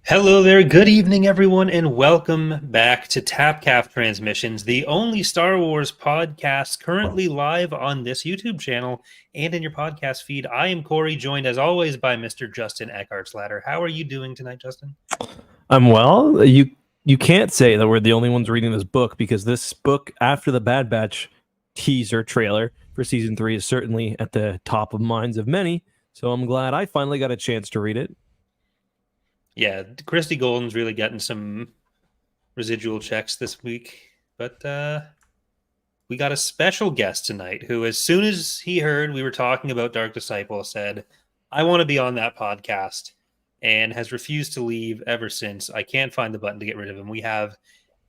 Hello there, good evening everyone, and welcome back to Tapcaf Transmissions, the only Star Wars podcast currently live on this YouTube channel and in your podcast feed. I am Corey, joined as always by Mr. Justin Eckhart's-Ladder. How are you doing tonight, Justin? I'm well. You can't say that we're the only ones reading this book, because this book, after the Bad Batch teaser trailer for season 3, is certainly at the top of minds of many. So I'm glad I finally got a chance to read it. Yeah, Christy Golden's really getting some residual checks this week, but we got a special guest tonight who, as soon as he heard we were talking about Dark Disciple, said, I want to be on that podcast, and has refused to leave ever since. I can't find the button to get rid of him. We have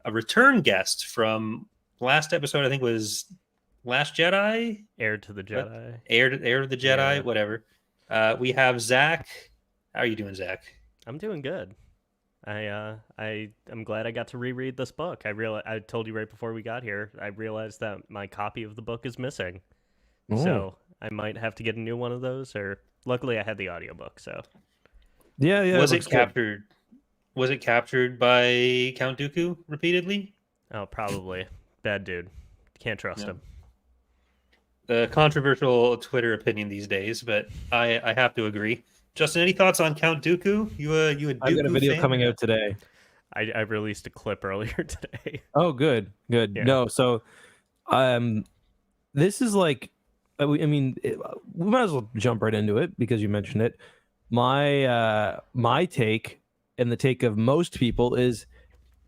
a return guest from last episode, I think was Last Jedi? Heir to the Jedi. Heir to the Jedi, yeah. Whatever. We have Zach. How are you doing, Zach? I'm doing good. I'm glad I got to reread this book. I told you right before we got here, I realized that my copy of the book is missing. Ooh. So I might have to get a new one of those, or luckily I had the audiobook, so. Yeah. Was it captured? Was it captured by Count Dooku repeatedly? Oh, probably. Bad dude. Can't trust him. The controversial Twitter opinion these days, but I have to agree. Justin, any thoughts on Count Dooku? You a Dooku I've got a video fan? coming out today. I released a clip earlier today. Oh, good. Yeah. No, so this is like, we might as well jump right into it because you mentioned it. My take, and the take of most people, is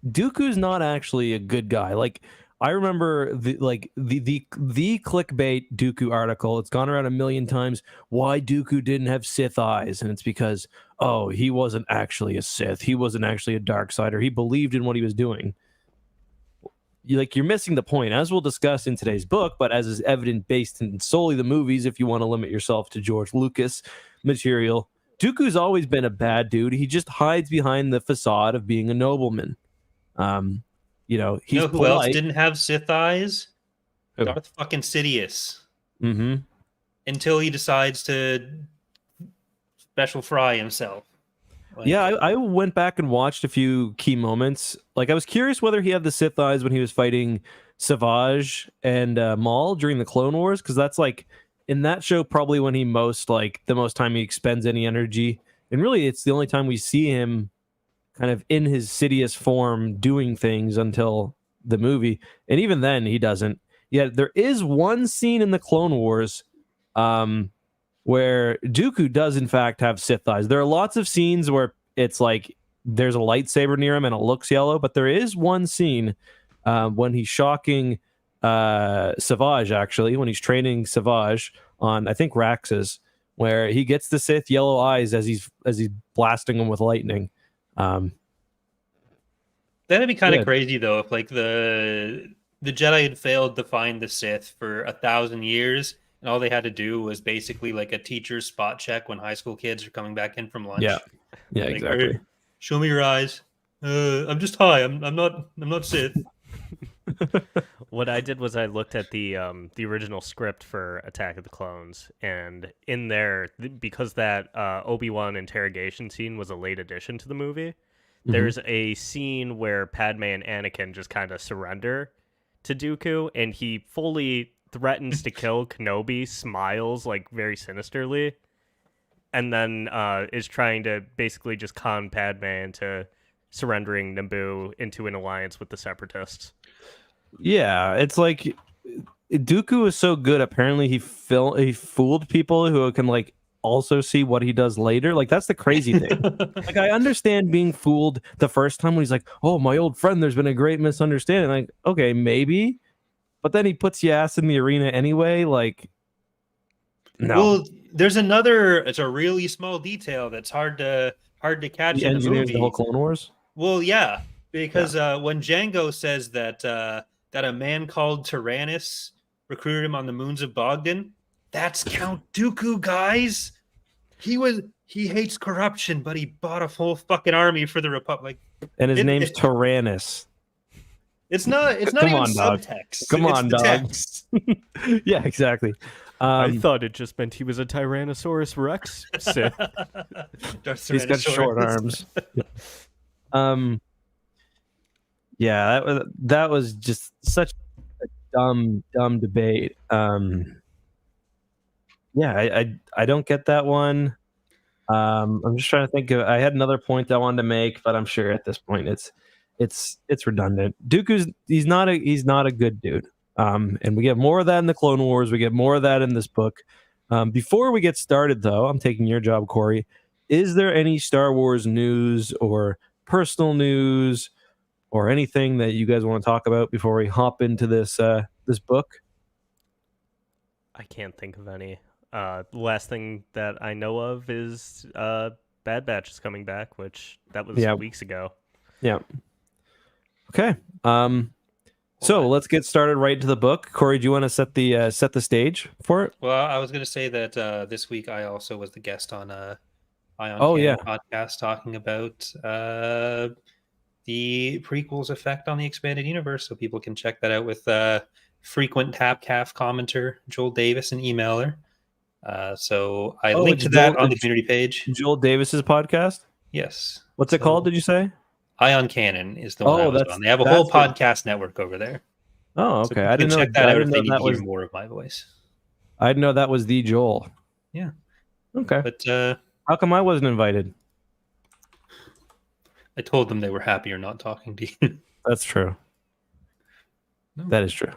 Dooku's not actually a good guy. Like, I remember the clickbait Dooku article. It's gone around a million times. Why Dooku didn't have Sith eyes, and it's because he wasn't actually a Sith. He wasn't actually a Darksider. He believed in what he was doing. You're missing the point, as we'll discuss in today's book, but as is evident based in solely the movies, if you want to limit yourself to George Lucas material, Dooku's always been a bad dude. He just hides behind the facade of being a nobleman. He's who polite. else didn't have Sith eyes? Who? Darth fucking Sidious. Mm-hmm. Until he decides to special fry himself. I went back and watched a few key moments. Like, I was curious whether he had the Sith eyes when he was fighting Savage and Maul during the Clone Wars, because that's like, in that show, probably when he the most time he expends any energy. And really, it's the only time we see him kind of in his Sidious form doing things until the movie. And even then, he doesn't. Yet there is one scene in the Clone Wars where Dooku does, in fact, have Sith eyes. There are lots of scenes where it's like there's a lightsaber near him and it looks yellow, but there is one scene when he's shocking Savage, actually, when he's training Savage on, I think, Raxus, where he gets the Sith yellow eyes as he's blasting him with lightning. That'd be kind of crazy, though, if like the Jedi had failed to find the Sith for 1,000 years, and all they had to do was basically like a teacher's spot check when high school kids are coming back in from lunch. Yeah, like, exactly. Show me your eyes. I'm just high. I'm not Sith. What I did was I looked at the original script for Attack of the Clones, and in there, because that Obi-Wan interrogation scene was a late addition to the movie, there's a scene where Padme and Anakin just kind of surrender to Dooku, and he fully threatens to kill Kenobi, smiles like very sinisterly, and then is trying to basically just con Padme into surrendering Naboo into an alliance with the Separatists. Yeah, it's like Dooku is so good. Apparently, he fooled people who can like also see what he does later. Like, that's the crazy thing. Like, I understand being fooled the first time when he's like, "Oh, my old friend, there's been a great misunderstanding." Like, okay, maybe, but then he puts your ass in the arena anyway. Like, no. Well, there's it's a really small detail that's hard to catch in the movie. The whole Clone Wars. Well, yeah, because when Jango says that a man called Tyrannus recruited him on the moons of Bogdan, that's Count Dooku, guys. He hates corruption, but he bought a full fucking army for the Republic. And his name's Tyrannus. It's not even subtext. Come on, dog. Text. Yeah, exactly. I thought it just meant he was a Tyrannosaurus Rex Sith. He's got short arms. Yeah, that was just such a dumb debate. Yeah, I don't get that one. I'm just trying to think of. I had another point I wanted to make, but I'm sure at this point it's redundant. He's not a good dude. And we get more of that in the Clone Wars. We get more of that in this book. Before we get started, though, I'm taking your job, Corey. Is there any Star Wars news or personal news or anything that you guys want to talk about before we hop into this book? I can't think of any. The last thing that I know of is Bad Batch is coming back, which that was weeks ago. Yeah. Okay. So let's get started right into the book. Corey, do you want to set the stage for it? Well, I was going to say that this week I also was the guest on Ion Canon podcast talking about the prequels' effect on the expanded universe, so people can check that out with frequent Tapcaf commenter Joel Davis and emailer. So I linked to that on the community page. Joel Davis's podcast? Yes. What's it called, did you say? Ion Canon is the one I was on. They have a whole podcast network over there. Oh, okay. So I didn't know. Check that out if they need to hear more of my voice. I didn't know that was the Joel. Yeah. Okay. But how come I wasn't invited? I told them they were happier not talking to you. That's true. No. That is true.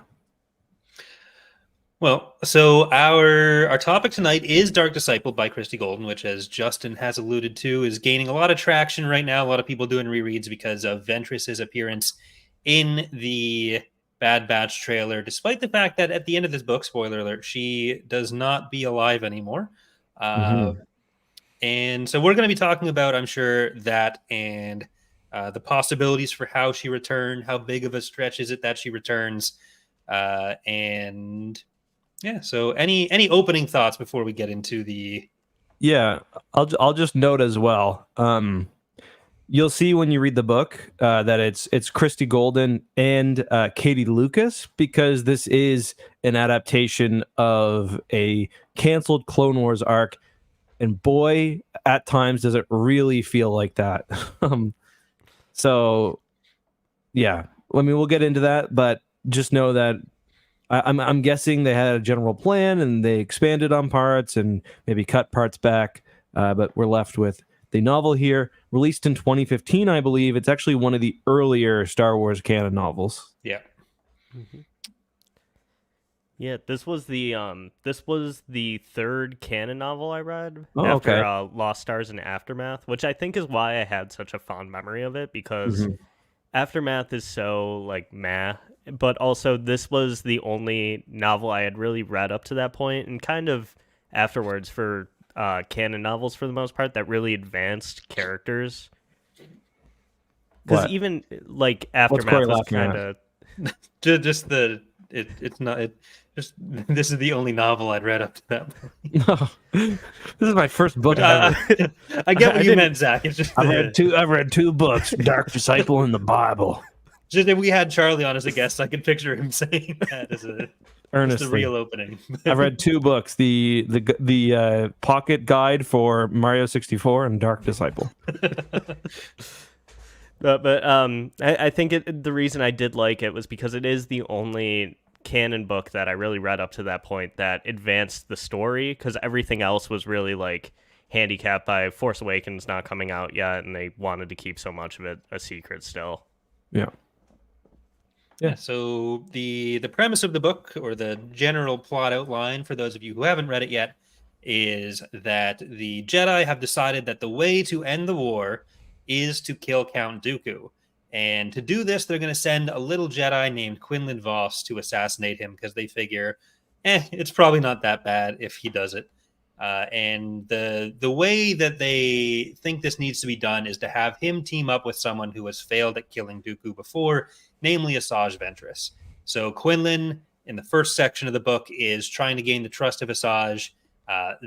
Well, so our topic tonight is Dark Disciple by Christie Golden, which, as Justin has alluded to, is gaining a lot of traction right now. A lot of people doing rereads because of Ventress's appearance in the Bad Batch trailer, despite the fact that at the end of this book, spoiler alert, she does not be alive anymore. And so we're going to be talking about, I'm sure, that and the possibilities for how she returned, how big of a stretch is it that she returns, and... Yeah. So, any opening thoughts before we get into the? Yeah, I'll just note as well. You'll see when you read the book that it's Christie Golden and Katie Lucas, because this is an adaptation of a canceled Clone Wars arc, and boy, at times does it really feel like that. So, yeah. I mean, we'll get into that, but just know that. I'm guessing they had a general plan and they expanded on parts and maybe cut parts back, but we're left with the novel here, released in 2015, I believe. It's actually one of the earlier Star Wars canon novels. Yeah. Mm-hmm. Yeah, this was the third canon novel I read after Lost Stars and Aftermath, which I think is why I had such a fond memory of it, because Aftermath is so like meh. But also, this was the only novel I had really read up to that point, and kind of afterwards for canon novels for the most part that really advanced characters. Because even like Aftermath was kind of just the it's not it. Just this is the only novel I'd read up to that point. No, this is my first book ever. I get what you meant, Zach. It's just I've read two books, Dark Disciple and the Bible. Just if we had Charlie on as a guest, I could picture him saying that as earnestly. The real opening. I've read two books: the Pocket Guide for Mario 64 and Dark Disciple. But I think the reason I did like it was because it is the only canon book that I really read up to that point that advanced the story, because everything else was really like handicapped by Force Awakens not coming out yet, and they wanted to keep so much of it a secret still. Yeah. Yeah, so the premise of the book, or the general plot outline for those of you who haven't read it yet, is that the Jedi have decided that the way to end the war is to kill Count Dooku. And to do this, they're going to send a little Jedi named Quinlan Vos to assassinate him, because they figure, it's probably not that bad if he does it. And the way that they think this needs to be done is to have him team up with someone who has failed at killing Dooku before, namely Asajj Ventress. So Quinlan, in the first section of the book, is trying to gain the trust of Asajj.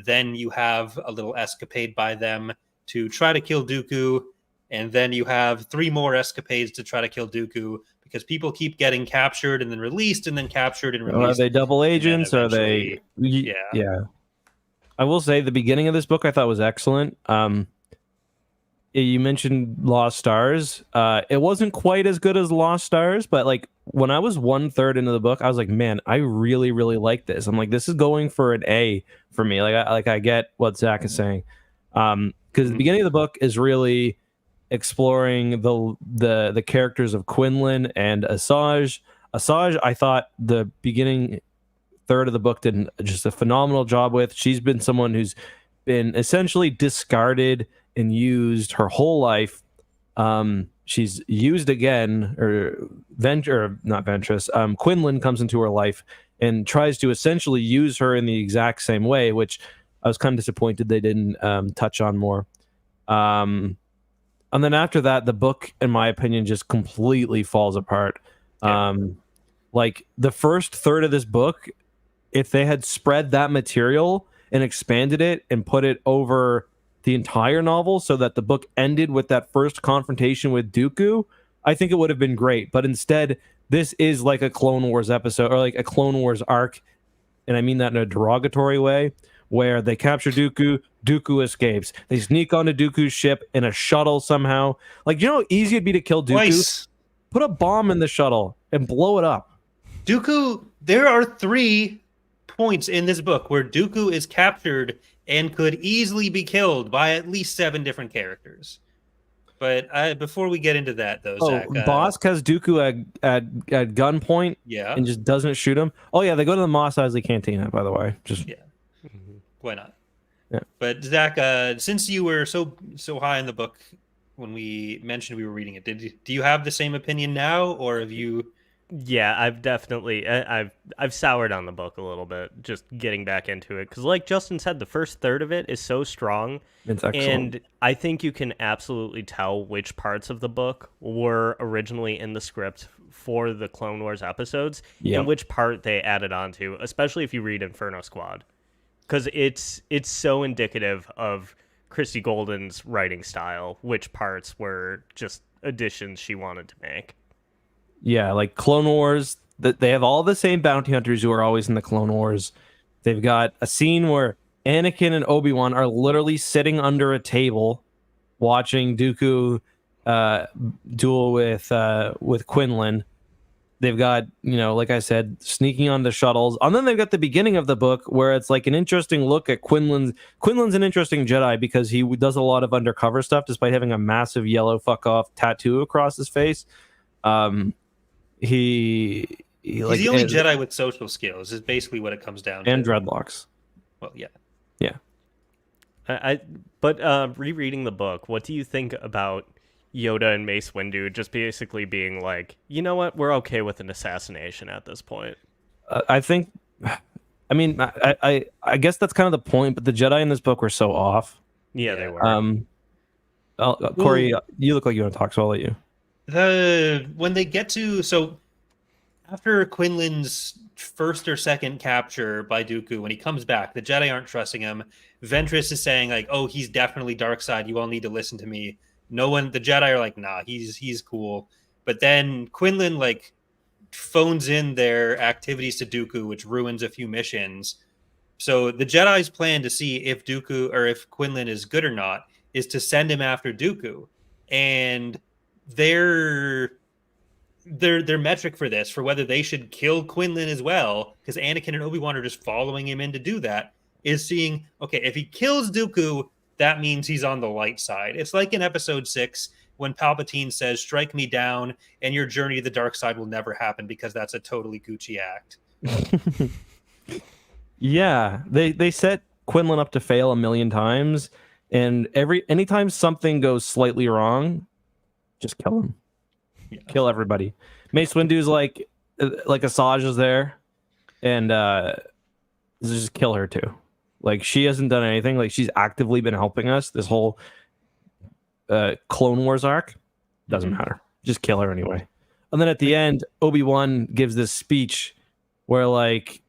Then you have a little escapade by them to try to kill Dooku. And then you have 3 more escapades to try to kill Dooku, because people keep getting captured and then released and then captured and Are released. they double agents? Are they? Yeah. Yeah. I will say the beginning of this book I thought was excellent. You mentioned Lost Stars. It wasn't quite as good as Lost Stars, but like when I was 1/3 into the book, I was like, man, I really, really like this. I'm like, this is going for an A for me. I get what Zach is saying. Because the beginning of the book is really exploring the characters of Quinlan and Asajj. Asajj, I thought the beginning third of the book did just a phenomenal job with. She's been someone who's been essentially discarded and used her whole life. She's used again, not Ventress. Quinlan comes into her life and tries to essentially use her in the exact same way, which I was kind of disappointed they didn't touch on more. And then after that, the book, in my opinion, just completely falls apart. Yeah. Like the first third of this book, if they had spread that material and expanded it and put it over the entire novel so that the book ended with that first confrontation with Dooku, I think it would have been great. But instead, this is like a Clone Wars episode or like a Clone Wars arc, and I mean that in a derogatory way, where they capture Dooku, Dooku escapes. They sneak onto Dooku's ship in a shuttle somehow. Like, you know how easy it'd be to kill Dooku? Twice. Put a bomb in the shuttle and blow it up. Dooku, there are 3 points in this book where Dooku is captured and could easily be killed by at least 7 different characters. But before we get into that, though, Zach, Bosk has Dooku at gunpoint, yeah, and just doesn't shoot him. Oh yeah, they go to the Mos Eisley Cantina, by the way. Just yeah, why not? Yeah. But Zach, since you were so high in the book when we mentioned we were reading it, do you have the same opinion now, or have you? Yeah, I've definitely I've soured on the book a little bit, just getting back into it, because like Justin said, the first third of it is so strong, it's excellent. and I think you can absolutely tell which parts of the book were originally in the script for the Clone Wars episodes, and which part they added on to, especially if you read Inferno Squad, because it's so indicative of Christy Golden's writing style, which parts were just additions she wanted to make. Yeah, like Clone Wars, they have all the same bounty hunters who are always in the Clone Wars. They've got a scene where Anakin and Obi-Wan are literally sitting under a table watching Dooku duel with Quinlan. They've got, like I said, sneaking on the shuttles. And then they've got the beginning of the book where it's like an interesting look at Quinlan's an interesting Jedi because he does a lot of undercover stuff despite having a massive yellow fuck off tattoo across his face. He's the only Jedi with social skills is basically what it comes down to. And dreadlocks. Well, yeah. But rereading the book, what do you think about Yoda and Mace Windu just basically being like, you know what, we're okay with an assassination at this point? I guess that's kind of the point, but the Jedi in this book were so off. Yeah, they were. Corey, you look like you want to talk, so I'll let you. When they get to after Quinlan's first or second capture by Dooku, when he comes back, the Jedi aren't trusting him. Ventress is saying like, "Oh, he's definitely dark side. You all need to listen to me." The Jedi are like, "Nah, he's cool." But then Quinlan like phones in their activities to Dooku, which ruins a few missions. So the Jedi's plan to see if Dooku or if Quinlan is good or not is to send him after Dooku, and their metric for this, for whether they should kill Quinlan as well, because Anakin and Obi-Wan are just following him in to do that, is seeing, okay, if he kills Dooku, that means he's on the light side. It's like in episode 6 when Palpatine says, "Strike me down and your journey to the dark side will never happen," because that's a totally Gucci act. Yeah, they set Quinlan up to fail a million times, and anytime something goes slightly wrong, just kill him. Yeah. Kill everybody. Mace Windu's like Asajj is there, and just kill her too. Like, she hasn't done anything. Like, she's actively been helping us this whole Clone Wars arc. Doesn't matter. Just kill her anyway. And then at the end, Obi-Wan gives this speech where like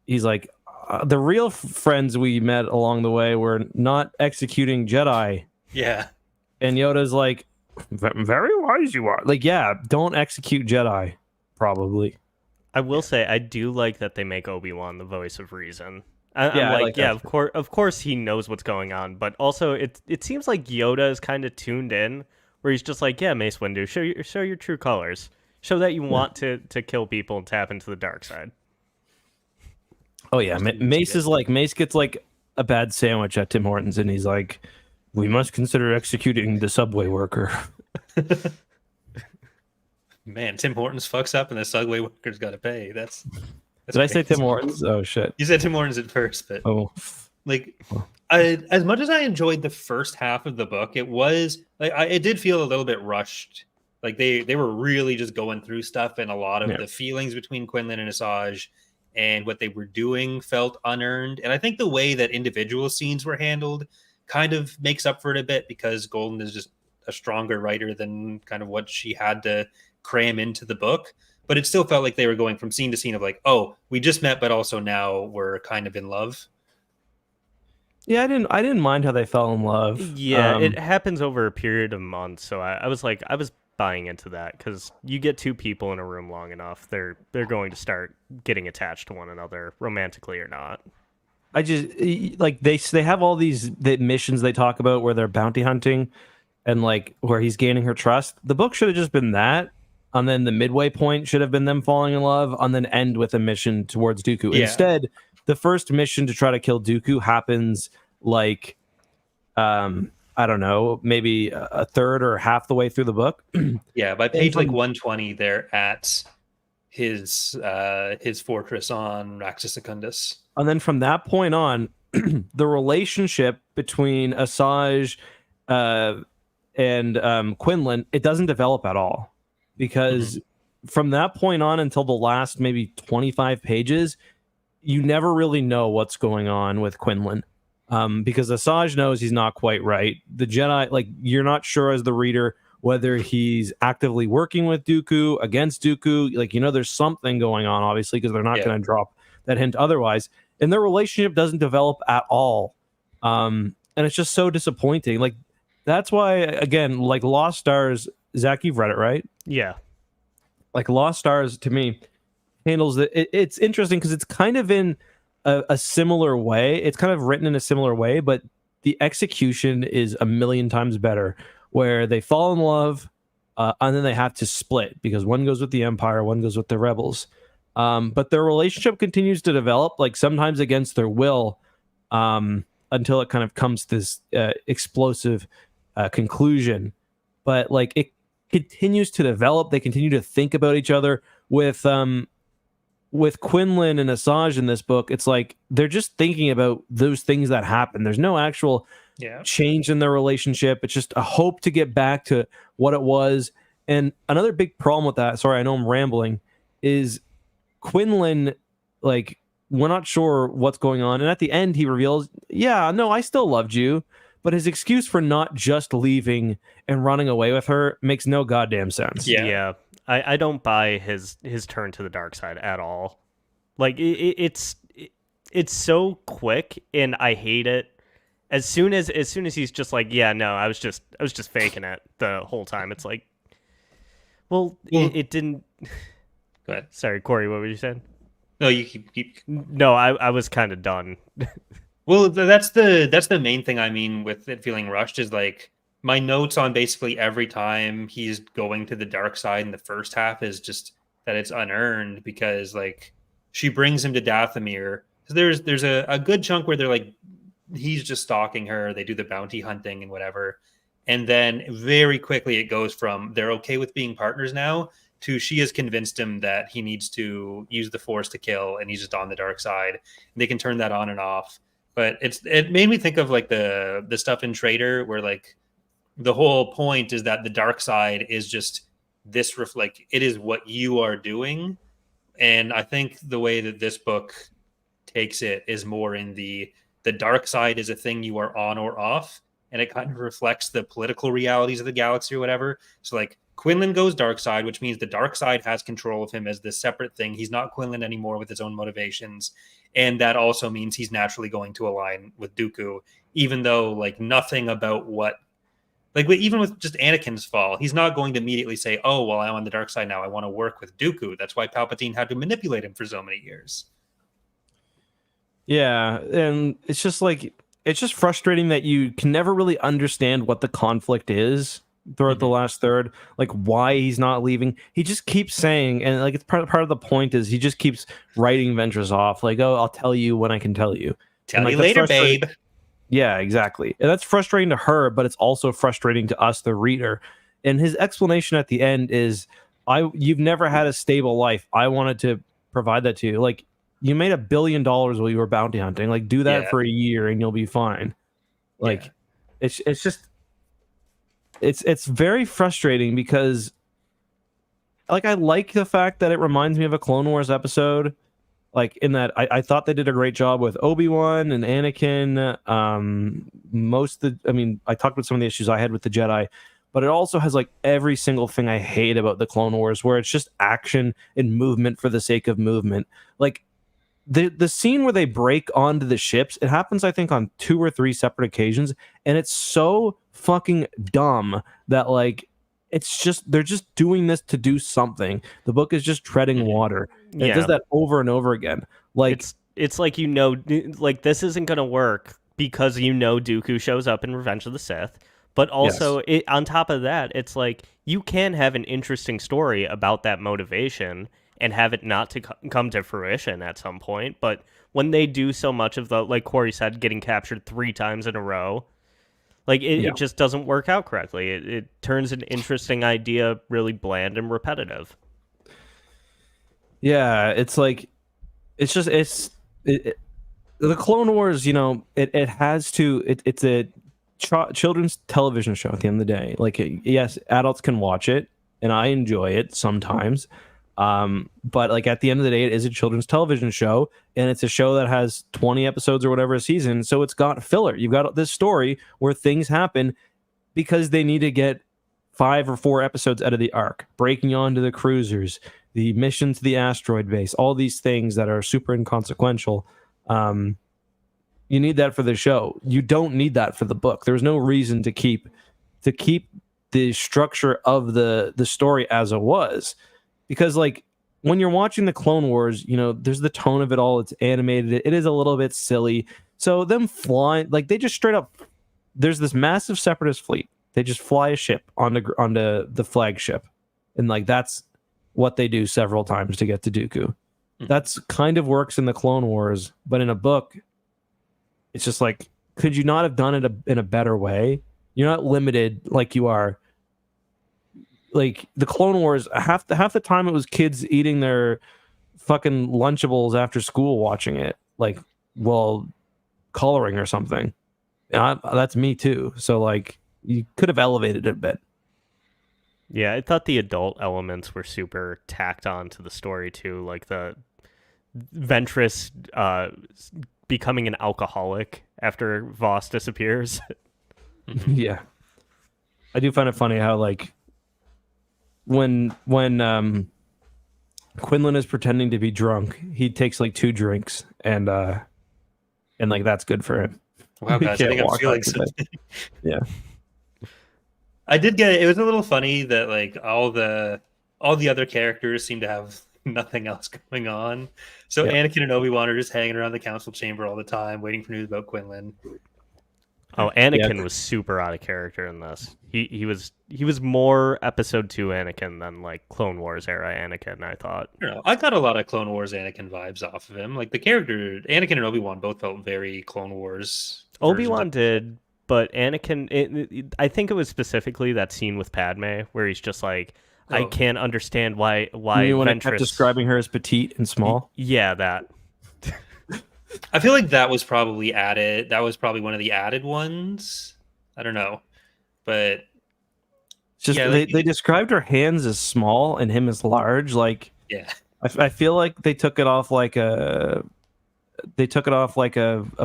he's like, the real friends we met along the way were not executing Jedi. Yeah. And Yoda's like, Very wise you are. Like, yeah, don't execute Jedi, probably. I will say I do like that they make Obi-Wan the voice of reason. I'm Yeah, I like, like yeah, that. of course he knows what's going on, but also it seems like Yoda is kind of tuned in, where he's just like, yeah, Mace Windu, show your true colors, show that you want to kill people and tap into the dark side. Oh yeah, Mace gets like a bad sandwich at Tim Hortons, and he's like, "We must consider executing the subway worker." Man, Tim Hortons fucks up and the Subway workers got to pay. That's Did I say crazy. Tim Hortons? Oh shit. You said Tim Hortons at first, but Oh, like, Well. as much as I enjoyed the first half of the book, it was like it did feel a little bit rushed. Like they were really just going through stuff, and a lot of Yeah. the feelings between Quinlan and Asajj and what they were doing felt unearned. And I think the way that individual scenes were handled kind of makes up for it a bit, because Golden is just a stronger writer than kind of what she had to cram into the book. But it still felt like they were going from scene to scene of like, oh, we just met, but also now we're kind of in love. yeah. I didn't mind how they fell in love. Yeah, it happens over a period of months, so I was like, I was buying into that because you get two people in a room long enough, they're going to start getting attached to one another, romantically or not. I just like they have all the missions they talk about where they're bounty hunting, and like where he's gaining her trust. The book should have just been that, and then the midway point should have been them falling in love, and then end with a mission towards Dooku. Yeah. Instead, the first mission to try to kill Dooku happens like, I don't know, maybe a third or half the way through the book. Yeah, by page like 120, they're at his fortress on Raxus Secundus. And then from that point on, the relationship between Asajj and Quinlan, it doesn't develop at all, because from that point on until the last maybe 25 pages, you never really know what's going on with Quinlan, because Asajj knows he's not quite right. The Jedi, like, you're not sure as the reader whether he's actively working with Dooku, against Dooku. Like, there's something going on, obviously, because they're not going to drop that hint otherwise. And their relationship doesn't develop at all. And it's just so disappointing. Like, that's why, again, like Lost Stars, Zach, you've read it, right? Yeah. Like Lost Stars, to me, handles it. It's interesting because it's kind of in a similar way. It's kind of written in a similar way, but the execution is a million times better, where they fall in love and then they have to split because one goes with the Empire, one goes with the Rebels. But their relationship continues to develop, like sometimes against their will, until it kind of comes to this explosive conclusion. But like it continues to develop. They continue to think about each other. With Quinlan and Asajj in this book, it's like they're just thinking about those things that happen. There's no actual change in their relationship. It's just a hope to get back to what it was. And another big problem with that, sorry, I know I'm rambling, is Quinlan, like, we're not sure what's going on. And at the end, he reveals, yeah, no, I still loved you. But his excuse for not just leaving and running away with her makes no goddamn sense. Yeah. I don't buy his turn to the dark side at all. Like it's so quick, and I hate it. As soon as he's just like, yeah, no, I was just faking it the whole time. It's like, well, it didn't. Go ahead. Sorry, Corey, what were you saying? No, you keep. No, I was kind of done. Well, that's the main thing I mean with it feeling rushed, is like my notes on basically every time he's going to the dark side in the first half is just that it's unearned, because like she brings him to Dathomir. So there's a good chunk where they're like, he's just stalking her. They do the bounty hunting and whatever. And then very quickly it goes from they're okay with being partners now to she has convinced him that he needs to use the Force to kill, and he's just on the dark side. And they can turn that on and off. But it made me think of like the stuff in Traitor, where like the whole point is that the dark side is just this like it is what you are doing. And I think the way that this book takes it is more in the dark side is a thing you are on or off, and it kind of reflects the political realities of the galaxy or whatever. So like Quinlan goes dark side, which means the dark side has control of him as this separate thing. He's not Quinlan anymore with his own motivations. And that also means he's naturally going to align with Dooku, even though like nothing about what Like even with just Anakin's fall, he's not going to immediately say, "Oh, well, I'm on the dark side now. I want to work with Dooku." That's why Palpatine had to manipulate him for so many years. Yeah, and it's just like it's just frustrating that you can never really understand what the conflict is throughout the last third, like why he's not leaving. He just keeps saying, and like it's part of the point is he just keeps writing Ventress off, like, "Oh, I'll tell you when I can tell you." Tell And like you that's later, frustrating. babe. Yeah, exactly. And that's frustrating to her, but it's also frustrating to us, the reader. And his explanation at the end is, you've never had a stable life. I wanted to provide that to you. Like, you made $1 billion while you were bounty hunting. Like, do that Yeah. for a year and you'll be fine." Like, Yeah. it's just it's very frustrating because like I like the fact that it reminds me of a Clone Wars episode. Like in that I thought they did a great job with Obi-Wan and Anakin. I talked about some of the issues I had with the Jedi, but it also has like every single thing I hate about the Clone Wars, where it's just action and movement for the sake of movement. Like the scene where they break onto the ships, it happens I think on 2 or 3 separate occasions, and it's so fucking dumb that like it's just they're just doing this to do something. The book is just treading water. And it does that over and over again. Like it's like like this isn't gonna work because Dooku shows up in Revenge of the Sith, but also on top of that, it's like you can have an interesting story about that motivation and have it not to come to fruition at some point. But when they do so much of the, like Corey said, getting captured 3 times in a row, like it just doesn't work out correctly. It turns an interesting idea really bland and repetitive. Yeah, it's like the Clone Wars, it has to it's a children's television show at the end of the day. Like yes, adults can watch it and I enjoy it sometimes. But like at the end of the day, it is a children's television show, and it's a show that has 20 episodes or whatever a season, so it's got filler. You've got this story where things happen because they need to get 5 or 4 episodes out of the arc, breaking onto the cruisers, the mission to the asteroid base, all these things that are super inconsequential. You need that for the show. You don't need that for the book. There's no reason to keep the structure of the story as it was, because like when you're watching the Clone Wars, there's the tone of it all. It's animated. It is a little bit silly. So them flying, like they just straight up, there's this massive separatist fleet. They just fly a ship onto the flagship, and like that's what they do several times to get to Dooku. That's kind of works in the Clone Wars, but in a book, it's just like, could you not have done it in a better way? You're not limited like you are. Like the Clone Wars, half the time it was kids eating their fucking Lunchables after school watching it, like while coloring or something. That's me too. So like you could have elevated it a bit. Yeah, I thought the adult elements were super tacked on to the story too, like the Ventress becoming an alcoholic after Voss disappears. Yeah, I do find it funny how like when Quinlan is pretending to be drunk, he takes like 2 drinks and like that's good for him. Wow, He guys, I can't think I'm walk feeling out of something. bed. Yeah. I did get it. It was a little funny that like all the other characters seem to have nothing else going on. So Yeah. Anakin and Obi-Wan are just hanging around the council chamber all the time, waiting for news about Quinlan. Oh, Anakin was super out of character in this. He was more Episode 2 Anakin than like Clone Wars era Anakin, I thought. I don't know. I got a lot of Clone Wars Anakin vibes off of him. Like the character Anakin and Obi-Wan both felt very Clone Wars. Obi-Wan did, but Anakin, I think it was specifically that scene with Padme where he's just like, I can't understand why You mean when I kept Ventress... describing her as petite and small? Yeah, that. I feel like that was probably added. That was probably one of the added ones. I don't know, but It's just they described her hands as small and him as large. Like yeah, I feel like they took it off like a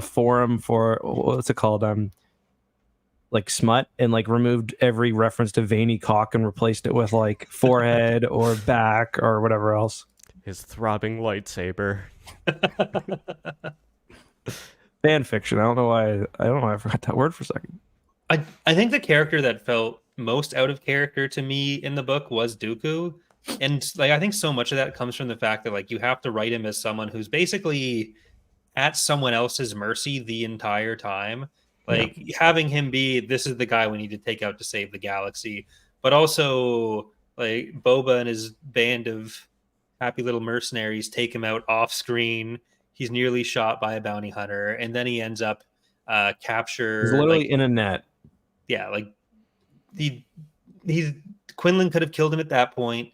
forum for what's it called, like smut, and like removed every reference to veiny cock and replaced it with like forehead or back or whatever else. His throbbing lightsaber. Fan fiction. I don't know why I forgot that word for a second. I think the character that felt most out of character to me in the book was Dooku. And like I think so much of that comes from the fact that like you have to write him as someone who's basically at someone else's mercy the entire time. Yeah. Like having him be this is the guy we need to take out to save the galaxy, but also like Boba and his band of happy little mercenaries take him out off screen. He's nearly shot by a bounty hunter, and then he ends up He's capture literally like in a net. yeah, like he he's Quinlan could have killed him at that point,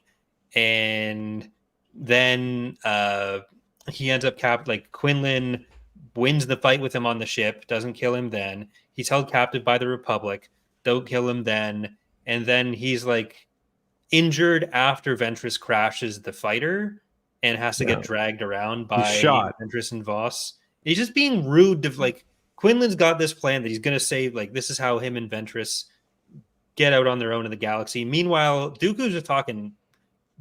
and then he ends up like Quinlan wins the fight with him on the ship, doesn't kill him then. He's held captive by the Republic, don't kill him then, and then he's like injured after Ventress crashes the fighter and has to Yeah. get dragged around He's by shot. Ventress and Voss. He's just being rude to like Quinlan's got this plan that he's gonna save, like this is how him and Ventress get out on their own in the galaxy. Meanwhile, Dooku's just talking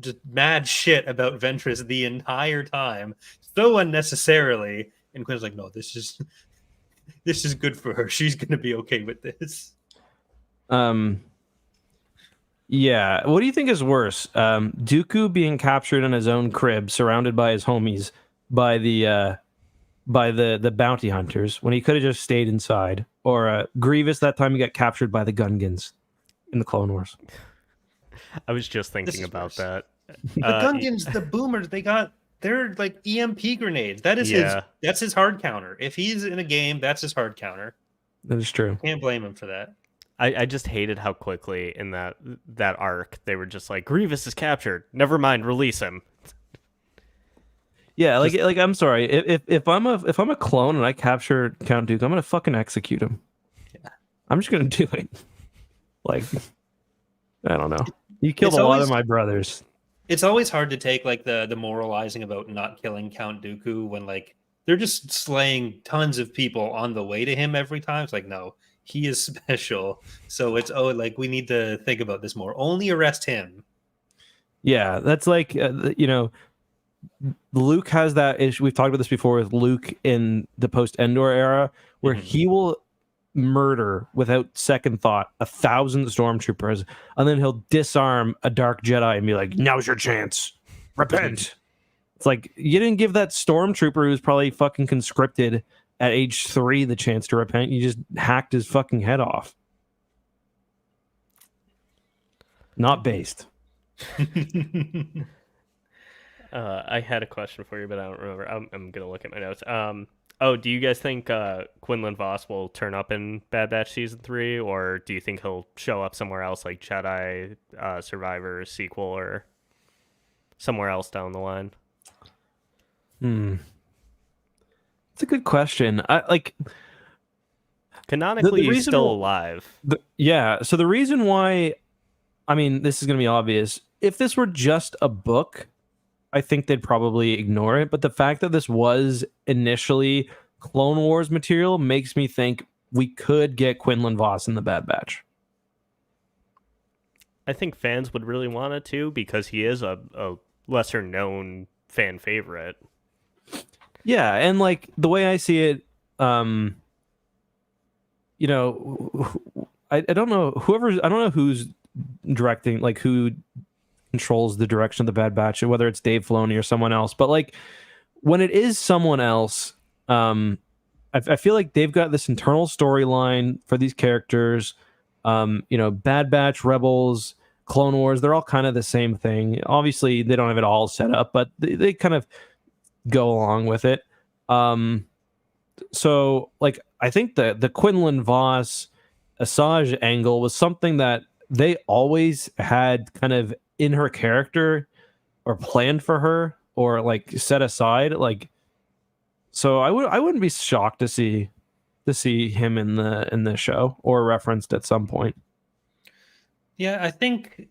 just mad shit about Ventress the entire time, so unnecessarily. And Quinn's like, no, this is good for her. She's gonna be okay with this. Yeah. What do you think is worse? Dooku being captured in his own crib, surrounded by his homies, by the bounty hunters, when he could have just stayed inside, or Grievous that time he got captured by the Gungans in the Clone Wars. I was just thinking is about worse. that. The Gungans, the boomers, they're like EMP grenades. That is that's his hard counter. If he's in a game, that's his hard counter. That is true. Can't blame him for that. I just hated how quickly in that arc they were just like, Grievous is captured. Never mind, release him. Yeah, like I'm sorry. If I'm a clone and I capture Count Dooku, I'm gonna fucking execute him. Yeah. I'm just gonna do it. Like, I don't know. You killed It's a lot always- of my brothers. It's always hard to take like the moralizing about not killing Count Dooku when like they're just slaying tons of people on the way to him every time. It's like, no, he is special. So it's like we need to think about this more. Only arrest him. Yeah, that's like Luke has that issue. We've talked about this before with Luke in the post Endor era, where he will murder without second thought 1,000 stormtroopers, and then he'll disarm a dark Jedi and be like, "Now's your chance, repent." It's like you didn't give that stormtrooper who's probably fucking conscripted at age 3 the chance to repent. You just hacked his fucking head off. Not based. I had a question for you, but I don't remember. I'm gonna look at my notes. Do you guys think Quinlan Voss will turn up in Bad Batch season 3, or do you think he'll show up somewhere else, like Jedi Survivor sequel, or somewhere else down the line? It's a good question. I like canonically the he's still alive. So the reason why, I mean, this is going to be obvious. If this were just a book, I think they'd probably ignore it. But the fact that this was initially Clone Wars material makes me think we could get Quinlan Voss in the Bad Batch. I think fans would really want it too, because he is a lesser known fan favorite. Yeah, and like the way I see it, I don't know I don't know who's directing, like who controls the direction of the Bad Batch, whether it's Dave Filoni or someone else. But like when it is someone else, I feel like they've got this internal storyline for these characters. Bad Batch, Rebels, Clone Wars, they're all kind of the same thing. Obviously, they don't have it all set up, but they kind of go along with it. So like I think the Quinlan Voss Asajj angle was something that they always had kind of in her character or planned for her or like set aside. Like, so I wouldn't be shocked to see him in the show or referenced at some point. Yeah, I think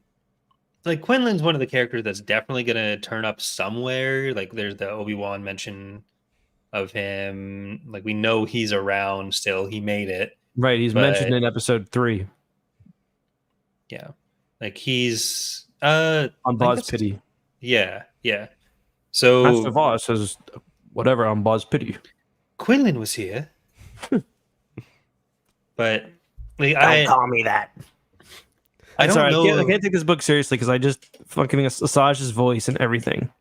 like Quinlan's one of the characters that's definitely gonna turn up somewhere. Like there's the Obi-Wan mention of him. Like we know he's around still. He made it. Right, he's mentioned in episode 3. Yeah. Like he's on Boz Pity. Yeah. So Master Voss says whatever on Boz Pity. Quinlan was here. But Like, Don't call me that. I I'm don't sorry, know. I can't take this book seriously because I just fucking Asajj's voice and everything.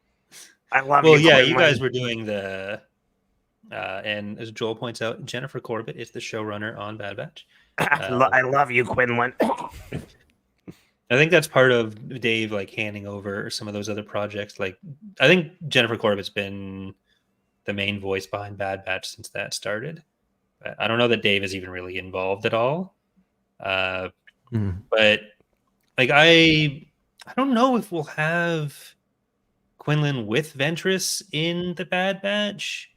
I love Well, you, yeah, Quinlan. you guys were doing the, and as Joel points out, Jennifer Corbett is the showrunner on Bad Batch. I love you, Quinlan. I think that's part of Dave like handing over some of those other projects. Like, I think Jennifer Corbett's been the main voice behind Bad Batch since that started. But I don't know that Dave is even really involved at all. But like, I don't know if we'll have Quinlan with Ventress in the Bad Batch,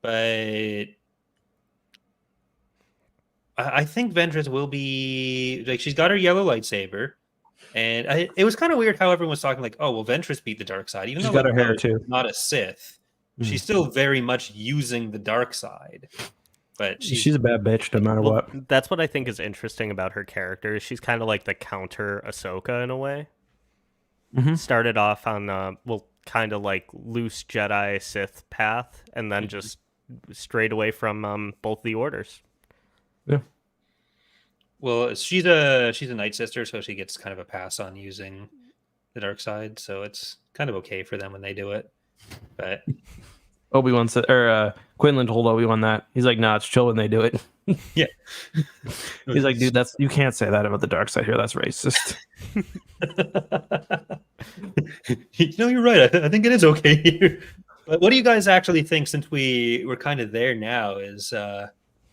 but I think Ventress will be like, she's got her yellow lightsaber. And it was kind of weird how everyone was talking like, oh, well, Ventress beat the dark side. Even She's though got like, her hair, no, too. she's not a Sith. She's still very much using the dark side. But She's a bad bitch no matter what. That's what I think is interesting about her character. She's kind of like the counter Ahsoka in a way. Started off on, kind of like loose Jedi Sith path, and then just strayed away from both the orders. Yeah. Well, she's a Night Sister, so she gets kind of a pass on using the dark side. So it's kind of okay for them when they do it. But Obi-Wan said, or Quinlan told Obi-Wan that. He's like, nah, it's chill when they do it. yeah, He's like, dude, you can't say that about the dark side here. That's racist. You're right. I think it is okay here. But what do you guys actually think, since we're kind of there now, is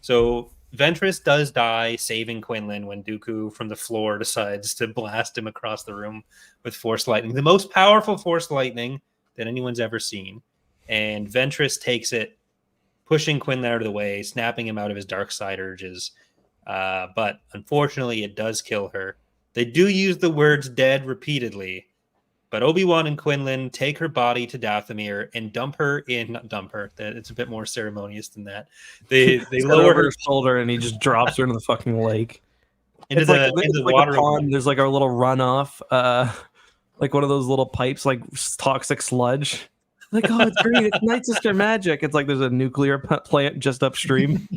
so Ventress does die saving Quinlan when Dooku from the floor decides to blast him across the room with Force Lightning, the most powerful Force Lightning that anyone's ever seen. And Ventress takes it, pushing Quinlan out of the way, snapping him out of his dark side urges. But unfortunately, it does kill her. They do use the words dead repeatedly, but Obi-Wan and Quinlan take her body to Dathomir and dump her in. Not dump her. It's a bit more ceremonious than that. They lower over her his shoulder and he just drops her into the fucking lake. into It's the like water. a pond. There's like a little runoff, like one of those little pipes, like toxic sludge. Like, oh, it's great. It's Night Sister magic. It's like there's a nuclear plant just upstream.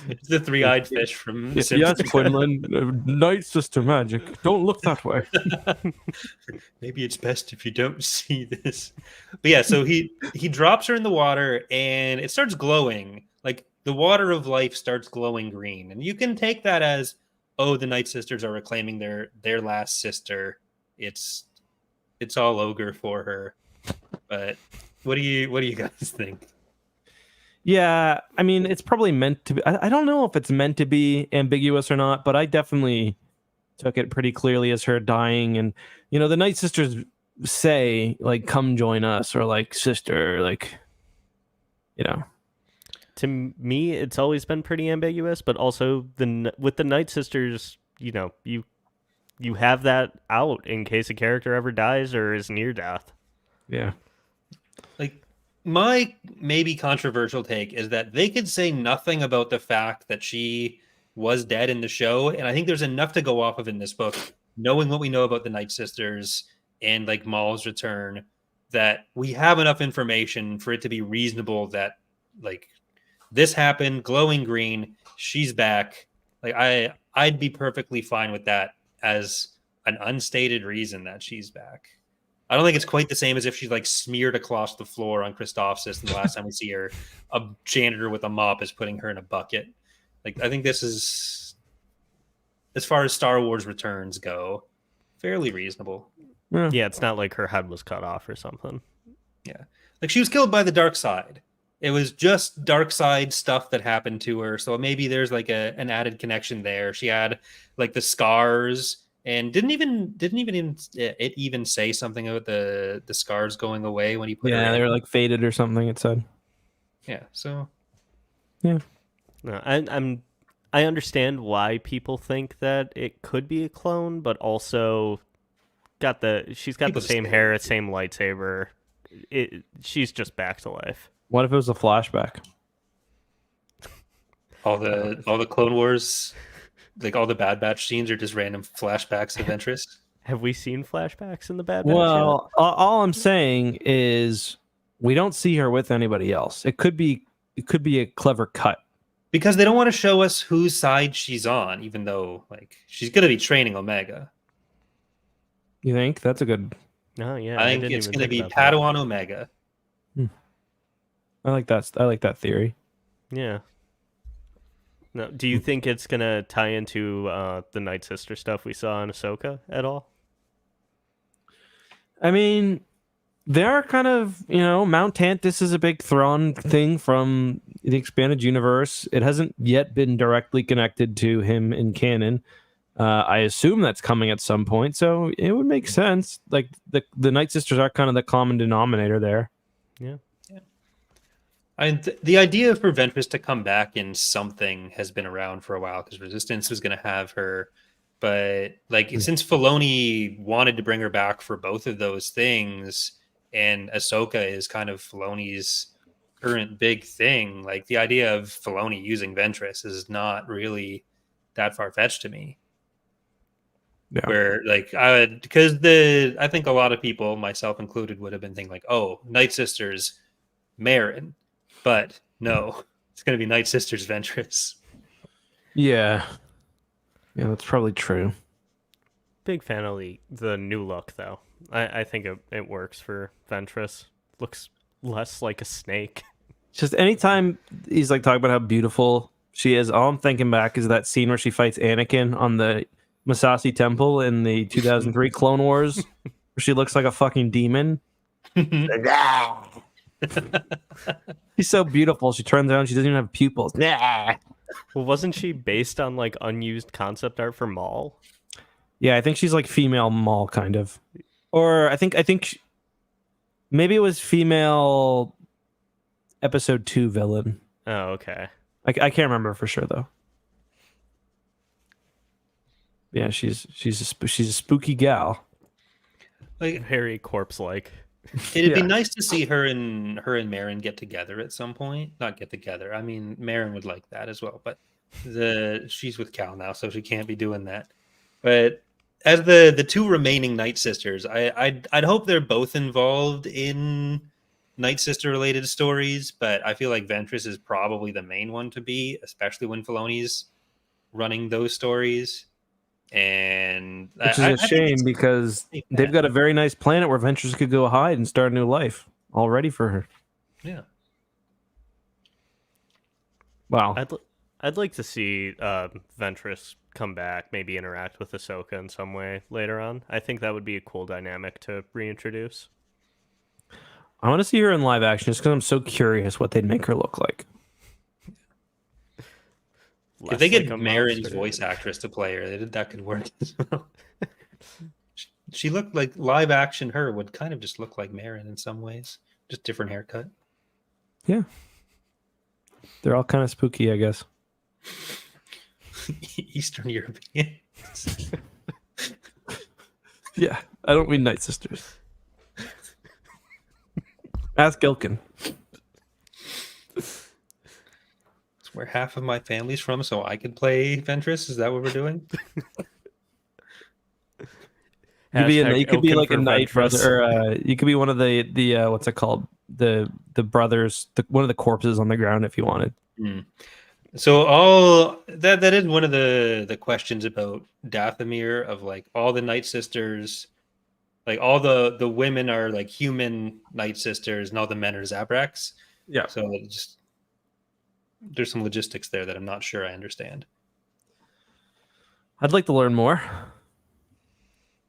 It's the three-eyed fish from Yes, Simpsons. Quinlan. Night Sister magic. Don't look that way. Maybe it's best if you don't see this. But yeah, so he drops her in the water and it starts glowing. Like, the water of life starts glowing green. And you can take that as, oh, the Night Sisters are reclaiming their last sister. It's all ogre for her. But what do you guys think? Yeah, I mean, it's probably meant to be. I don't know if it's meant to be ambiguous or not, but I definitely took it pretty clearly as her dying. And, you know, the Night Sisters say, like, come join us, or like, sister, like, you know. To me, it's always been pretty ambiguous, but also with the Night Sisters, you know, you have that out in case a character ever dies or is near death. Yeah. Like, my maybe controversial take is that they could say nothing about the fact that she was dead in the show, and I think there's enough to go off of in this book, knowing what we know about the Night Sisters and like Maul's return, that we have enough information for it to be reasonable that like this happened, glowing green, she's back. Like, I'd be perfectly fine with that as an unstated reason that she's back. I don't think it's quite the same as if she's like smeared across the floor on Christophsis, and the last time we see her, a janitor with a mop is putting her in a bucket. Like, I think this is, as far as Star Wars Returns go, fairly reasonable. Yeah, it's not like her head was cut off or something. Yeah. Like, she was killed by the dark side. It was just dark side stuff that happened to her. So maybe there's like an added connection there. She had like the scars, and didn't it even say something about the scars going away when he put her in? They were like faded or something, it said. Yeah, so yeah. No, I understand why people think that it could be a clone, but also she's got People the same just- hair, same lightsaber. She's just back to life. What if it was a flashback? all the Clone Wars, like all the Bad Batch scenes are just random flashbacks of Ventress. Have we seen flashbacks in the Bad Batch yet? Well, all I'm saying is we don't see her with anybody else. It could be a clever cut Because they don't want to show us whose side she's on, even though like she's going to be training Omega. You think that's a good? No, yeah, I think didn't it's even going to think be about that. Padawan Omega. I like that. I like that theory. Yeah. No, do you think it's gonna tie into the Night Sister stuff we saw in Ahsoka at all? I mean, they are kind of, Mount Tantus is a big Thrawn thing from the expanded universe. It hasn't yet been directly connected to him in canon. I assume that's coming at some point, so it would make sense. Like the Night Sisters are kind of the common denominator there. Yeah. The idea for Ventress to come back in something has been around for a while because Resistance was going to have her, but like since Filoni wanted to bring her back for both of those things, and Ahsoka is kind of Filoni's current big thing, like the idea of Filoni using Ventress is not really that far fetched to me. Yeah. Where like because I think a lot of people, myself included, would have been thinking like, oh, Night Sisters, Marin. But no, it's going to be Night Sisters Ventress. Yeah, that's probably true. Big fan of the new look, though. I think it works for Ventress. Looks less like a snake. Just anytime he's like talking about how beautiful she is, all I'm thinking back is that scene where she fights Anakin on the Masasi Temple in the 2003 Clone Wars, where she looks like a fucking demon. She's so beautiful. She turns around, she doesn't even have pupils. Well, wasn't she based on like unused concept art for Maul? Yeah, I think she's like female Maul, kind of. Or I think maybe it was female episode 2 villain. Oh, okay. I can't remember for sure though. Yeah, she's a spooky gal. Like Very corpse-like. it'd be Yeah. nice to see her and Marin get together at some point. Not get together. I mean, Marin would like that as well, but she's with Cal now, so she can't be doing that. But as the two remaining Night Sisters, I'd hope they're both involved in Night Sister related stories, but I feel like Ventress is probably the main one to be, especially when Filoni's running those stories. And Which is I a think shame it's- because Yeah. they've got a very nice planet where Ventress could go hide and start a new life all ready for her. yeah. Wow. I'd like to see Ventress come back, maybe interact with Ahsoka in some way later on. I think that would be a cool dynamic to reintroduce. I want to see her in live action just because I'm so curious what they'd make her look like. If they Less get like a Marin's monster. voice actress to play her, that could work as well. She looked like live action her would kind of just look like Marin in some ways, just different haircut. Yeah. They're all kind of spooky, I guess. Eastern European. Yeah. I don't mean Night Sisters. Ask Gilkin. It's where half of my family's from, so I could play Ventress. Is that what we're doing? You could be, Hashtag you could be Ilkin like a for knight Ventress. brother, or you could be one of the what's it called? The brothers, one of the corpses on the ground if you wanted. So all that is one of the questions about Dathomir, of like all the Night Sisters, like all the women are like human Night Sisters and all the men are Zabraks. Yeah. So it just there's some logistics there that I'm not sure I understand. I'd like to learn more.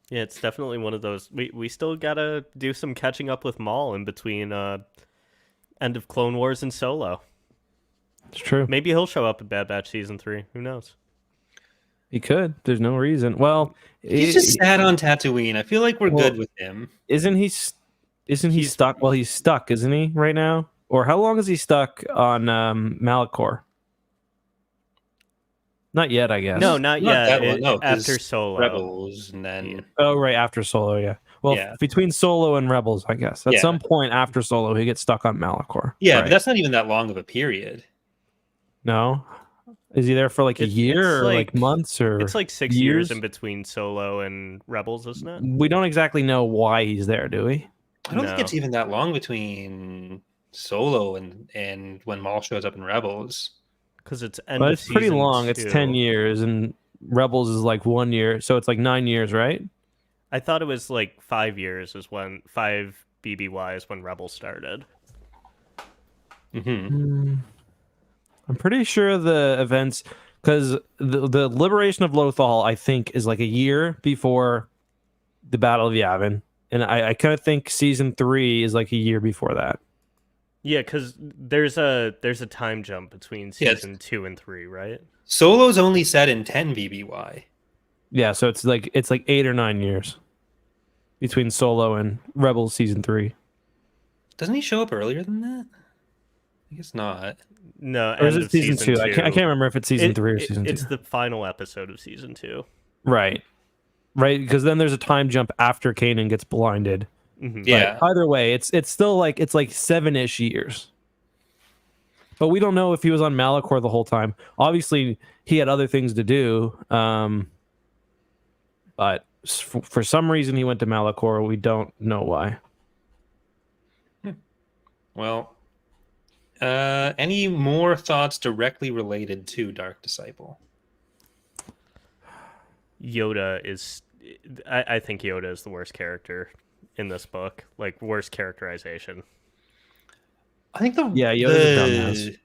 Yeah, it's definitely one of those. We still gotta do some catching up with Maul in between end of Clone Wars and Solo. It's true. Maybe he'll show up in Bad Batch Season 3. Who knows? He could. There's no reason. Well, He's just sad on Tatooine. I feel like we're Well, good with him. isn't he He's- stuck? Well, he's stuck, isn't he, right now? Or how long is he stuck on Malachor? Not yet, I guess. No, not Not yet. that one, no, 'cause after Solo. Rebels, and then Yeah. Oh, right after Solo, yeah. Well, Yeah. between Solo and Rebels, I guess. At Yeah. some point after Solo, he gets stuck on Malachor. yeah, Right. but that's not even that long of a period. No, is he there for like a It's year or like like- months or? It's like 6 years in between Solo and Rebels, isn't it? We don't exactly know why he's there, do we? I don't think No. it's even that long between Solo and when Maul shows up in Rebels. because it's end But of it's pretty season long. It's 10 2. years, and Rebels is like 1 year, so it's like 9 years, right? I thought it was like 5 years is when 5 BBY is when Rebels started. I'm pretty sure the events, because the liberation of Lothal, I think, is like a year before the Battle of Yavin, and I kind of think season 3 is like a year before that. Yeah, because there's a time jump between Yeah, season 2 and 3, right? Solo's only set in 10 BBY. Yeah, so it's like 8 or 9 years between Solo and Rebels season 3. Doesn't he show up earlier than that? I guess not. No, Or is end it of season 2? 2. I can't remember if it's season 3 or season 2. It's the final episode of season 2. Right, because then there's a time jump after Kanan gets blinded. Mm-hmm. Yeah. But either way, it's still like 7-ish years. But we don't know if he was on Malachor the whole time. Obviously, he had other things to do. But for some reason, he went to Malachor. We don't know why. Well, any more thoughts directly related to Dark Disciple? Yoda is... I think Yoda is the worst character in this book. Like, worst characterization. I think Yoda's a dumbass.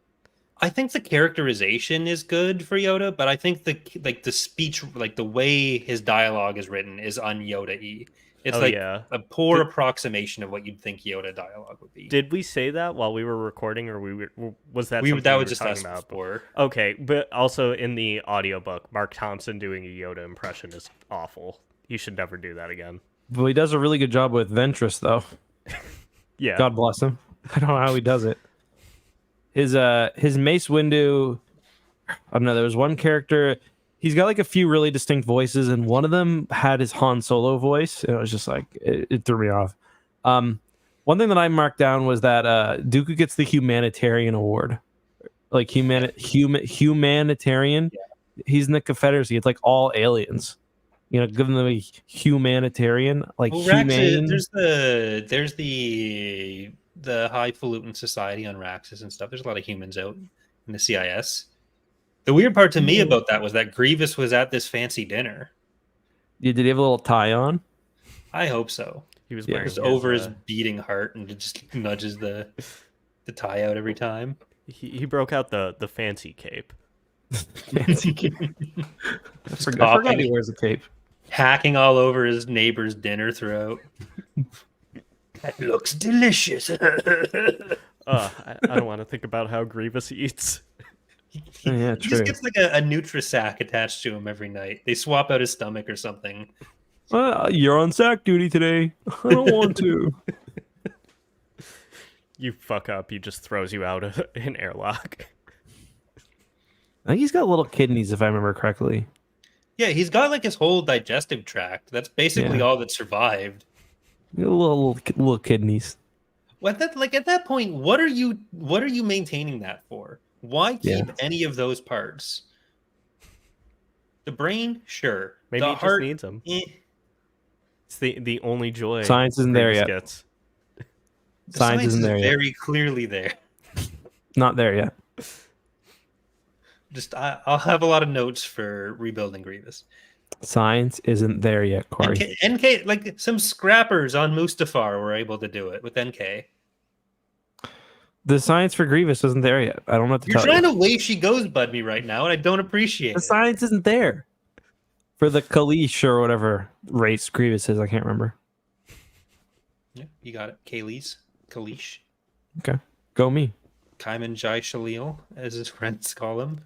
I think the characterization is good for Yoda, but I think the speech, like the way his dialogue is written, is un-Yoda-y. It's a poor approximation of what you'd think Yoda dialogue would be. Did we say that while we were recording, or was that that we was were just talking us about before? Okay, but also in the audiobook, Mark Thompson doing a Yoda impression is awful. You should never do that again. But he does a really good job with Ventress, though. Yeah. God bless him. I don't know how he does it. His Mace Windu. I don't know. There was one character. He's got like a few really distinct voices, and one of them had his Han Solo voice. And it was just like it threw me off. One thing that I marked down was that Dooku gets the humanitarian award, like humanitarian. Yeah. He's in the Confederacy. It's like all aliens. Give them a humanitarian, like humane. There's the Highfalutin Society on Raxus and stuff. There's a lot of humans out in the CIS. The weird part to me about that was that Grievous was at this fancy dinner. Yeah, did he have a little tie on? I hope so. He was Yeah, wearing Just over his beating heart and just nudges the tie out every time. He broke out the fancy cape. Fancy cape. I forgot he wears a cape. Hacking all over his neighbor's dinner throughout. That looks delicious. I don't want to think about how Grievous eats. Yeah, He true. just gets like a Nutri-Sack attached to him every night. They swap out his stomach or something. You're on sack duty today. I don't want to. You fuck up, he just throws you out of an airlock. I think he's got little kidneys, if I remember correctly. Yeah, he's got like his whole digestive tract. That's basically all that survived. Little kidneys. At that point, what are you maintaining that for? Why keep any of those parts? The brain, sure. Maybe the he heart, just needs them. eh. It's the only joy. Science isn't there Grievous yet. gets. The Science isn't is there yet. very clearly there. Not there yet. Just I'll have a lot of notes for rebuilding Grievous. Science isn't there yet, Corey. NK, like some scrappers on Mustafar were able to do it with NK. The science for Grievous isn't there yet. I don't know what to You're tell trying you. to way she goes, bud, me right now, and I don't appreciate The it. science isn't there. For the Kalish or whatever race Grievous is, I can't remember. Yeah, you got it. Kalish. Okay. Go me. Kaiman Jai Shalil, as his friends call him.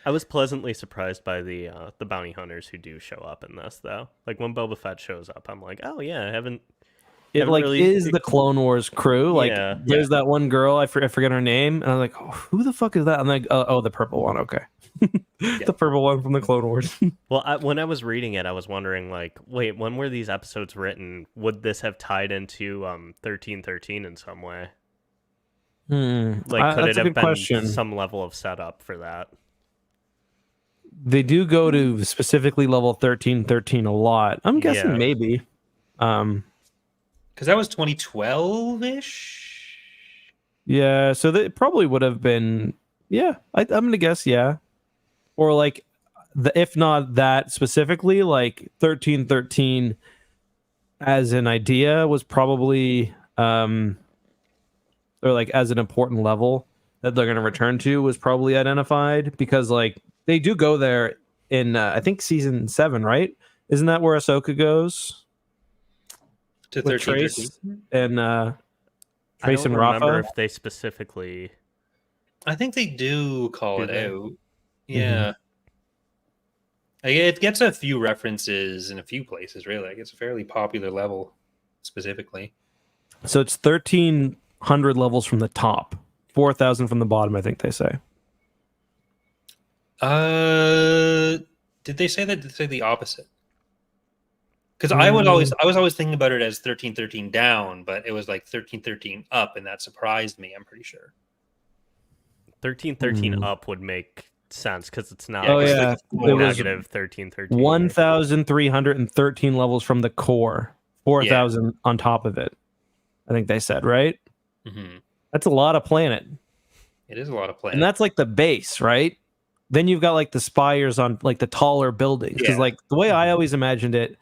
I was pleasantly surprised by the bounty hunters who do show up in this, though. Like when Boba Fett shows up, I'm like, oh yeah, I haven't. It haven't like really- is the Clone Wars crew. Like Yeah. there's that one girl, I forget her name, and I'm like, oh, who the fuck is that? I'm like, oh, the purple one. Okay. The purple one from the Clone Wars. Well, when I was reading it, I was wondering, like, wait, when were these episodes written? Would this have tied into 1313 in some way? Like, could it that's a have good been question. some level of setup for that? They do go to specifically level 1313 a lot. I'm guessing Yeah. maybe. Because that was 2012-ish. Yeah, so it probably would have been Yeah, I'm gonna guess yeah, or like if not that specifically, like 1313 as an idea was probably or like as an important level that they're gonna return to was probably identified because like they do go there in I think season 7, right? Isn't that where Ahsoka goes To with 1313. Trace and I Trace don't and remember Rafa? if they specifically. I think they do call Do it they? out. Yeah. Like, it gets a few references in a few places, really. Like, it's a fairly popular level, specifically. So it's 1300 levels from the top, 4000 from the bottom. I think they say. Did they say that? Did they say the opposite? Because Mm. I was always thinking about it as 1313 down, but it was like 1313 up, and that surprised me. I'm pretty sure. 1313 Hmm. up would make sense because it's not Yeah, Oh 'cause like it's yeah, like it a was negative 1313. 1313 levels from the core, 4000 on top of it. I think they said, right? Mm-hmm. That's a lot of planet. It is a lot of planet. And that's like the base, right? Then you've got like the spires on like the taller buildings. Because Yeah. like the way I always imagined it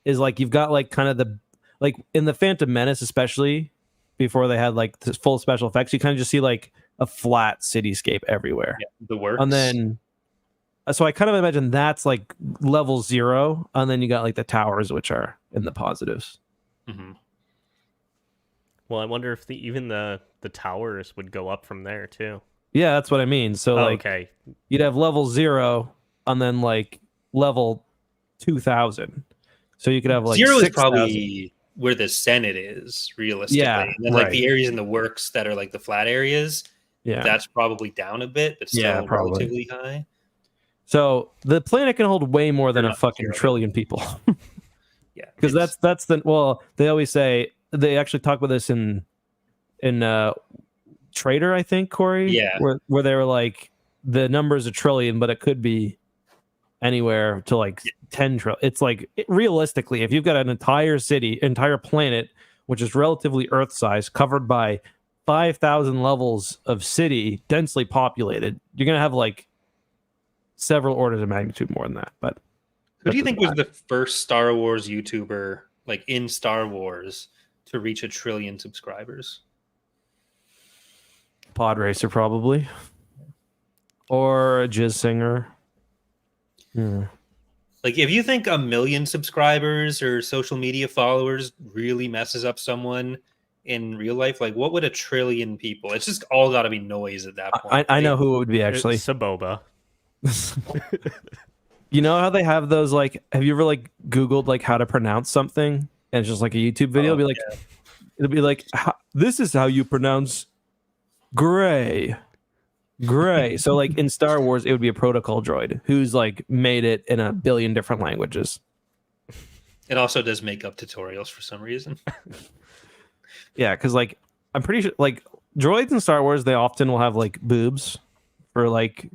is like you've got like kind of the like in the Phantom Menace, especially before they had like this full special effects, you kind of just see like a flat cityscape everywhere. Yeah, the works. And then so I kind of imagine that's like level 0, and then you got like the towers, which are in the positives. Mm-hmm. Well, I wonder if even the towers would go up from there too. Yeah, that's what I mean. So like Okay, you'd have level 0 and then like level 2000. So you could have like 0 is 6,000. probably where the Senate is, realistically. Yeah, And then like right. the areas in the works that are like the flat areas, Yeah. that's probably down a bit, but still Yeah, probably. relatively high. So the planet can hold way more than Or a not fucking 0. trillion people. Yeah. Because it's- that's the well, they always say they actually talk about this in Trader, I think, Corey. Yeah. Where they were like the number is a trillion, but it could be anywhere to like 10 trillion. It's like realistically, if you've got an entire city, entire planet, which is relatively Earth size, covered by 5,000 levels of city, densely populated, you're gonna have like several orders of magnitude more than that. But Who do you think was the first Star Wars YouTuber, like in Star Wars, to reach 1 trillion subscribers? Pod Racer probably, or a Jizz Singer. Like, if you think 1 million subscribers or social media followers really messes up someone in real life, like, what would 1 trillion people? It's just all got to be noise at that point. I know who it would be actually. Saboba. You know how they have those like? Have you ever like Googled like how to pronounce something, and it's just like a YouTube video? It'll be like, this is how you pronounce gray. So like in Star Wars, it would be a protocol droid who's like made it in 1 billion different languages. It also does makeup tutorials for some reason. Yeah, because like I'm pretty sure like droids in Star Wars, they often will have like boobs for like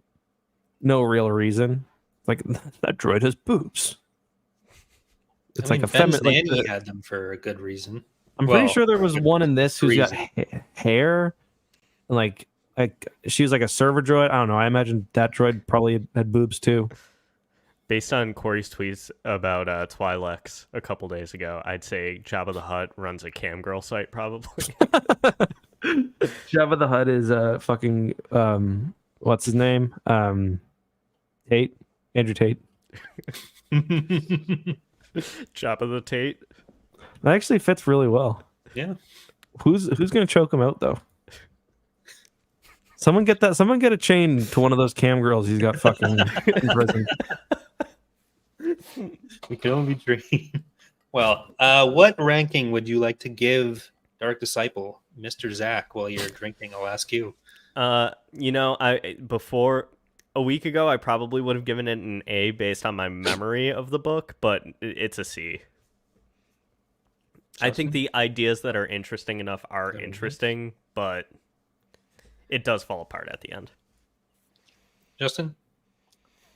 no real reason. Like that droid has boobs. It's like a feminine. Like Nanny had them for a good reason. I'm pretty sure there was one in this who's got hair, and like she was like a server droid. I don't know. I imagine that droid probably had boobs too. Based on Corey's tweets about Twi'leks a couple days ago, I'd say Jabba the Hutt runs a cam girl site probably. Jabba the Hutt is fucking what's his name? Tate, Andrew Tate. Jabba the Tate. That actually fits really well. Yeah. Who's gonna choke him out though? Someone get a chain to one of those cam girls he's got fucking in prison. We can only dream. Well, what ranking would you like to give Dark Disciple, Mr. Zach, while you're drinking? I'll ask you. Before a week ago, I probably would have given it an A based on my memory of the book, but it's a C. I think the ideas that are interesting enough are interesting, but it does fall apart at the end. Justin?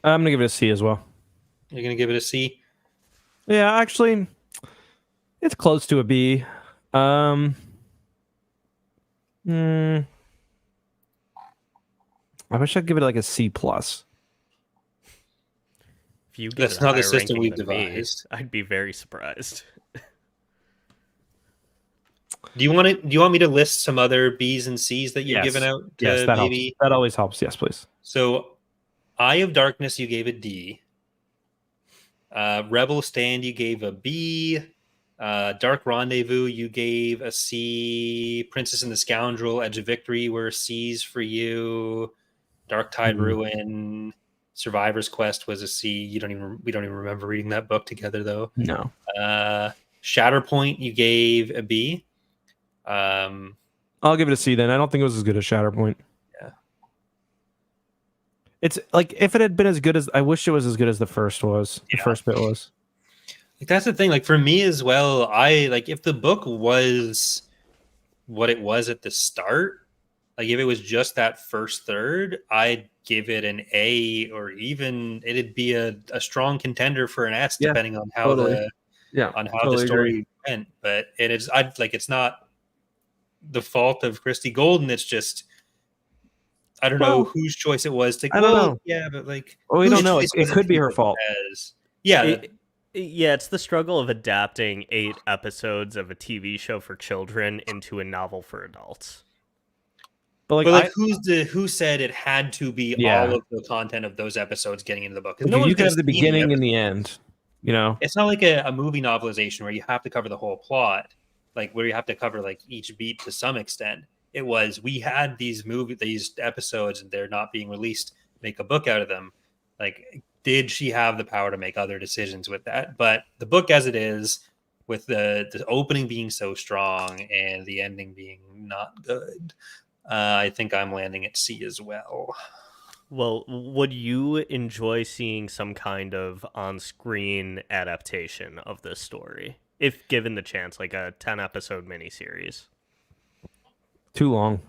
I'm gonna give it a C as well. You're going to give it a C? Yeah, actually, it's close to a B. I wish I'd give it like a C plus. If you give That's it a not the higher system ranking we've than me, devised. I'd be very surprised. Do you want me to list some other B's and C's that you've given out to Yes, that maybe? helps. That always helps. Yes, please. So, Eye of Darkness, you gave a D. Rebel Stand, you gave a B. Dark Rendezvous, you gave a C. Princess and the Scoundrel, Edge of Victory were C's for you. Dark Tide Ruin, Survivor's Quest was a C. We don't even remember reading that book together though. No. Shatterpoint, you gave a B. I'll give it a C then. I don't think it was as good as Shatterpoint. Yeah. It's like if it had been as good as I wish it was as good as the first was. The first bit was. Like that's the thing. Like for me as well, I like if the book was what it was at the start, like if it was just that first third, I'd give it an A, or even it'd be a strong contender for an S, depending on how the story went. But it's not the fault of Christy Golden. It's just I don't know whose choice it was to. I don't know. Yeah, but like we don't know. It could be her fault. It's the struggle of adapting 8 episodes of a TV show for children into a novel for adults. But who said it had to be all of the content of those episodes getting into the book? No, you could have the beginning and the end. You know, it's not like a movie novelization where you have to cover the whole plot, like where you have to cover like each beat to some extent. It was we had these episodes and they're not being released. Make a book out of them. Like, did she have the power to make other decisions with that? But the book as it is, with the opening being so strong and the ending being not good, I think I'm landing at C as well. Well, would you enjoy seeing some kind of on-screen adaptation of this story, if given the chance, like a 10-episode miniseries? Too long.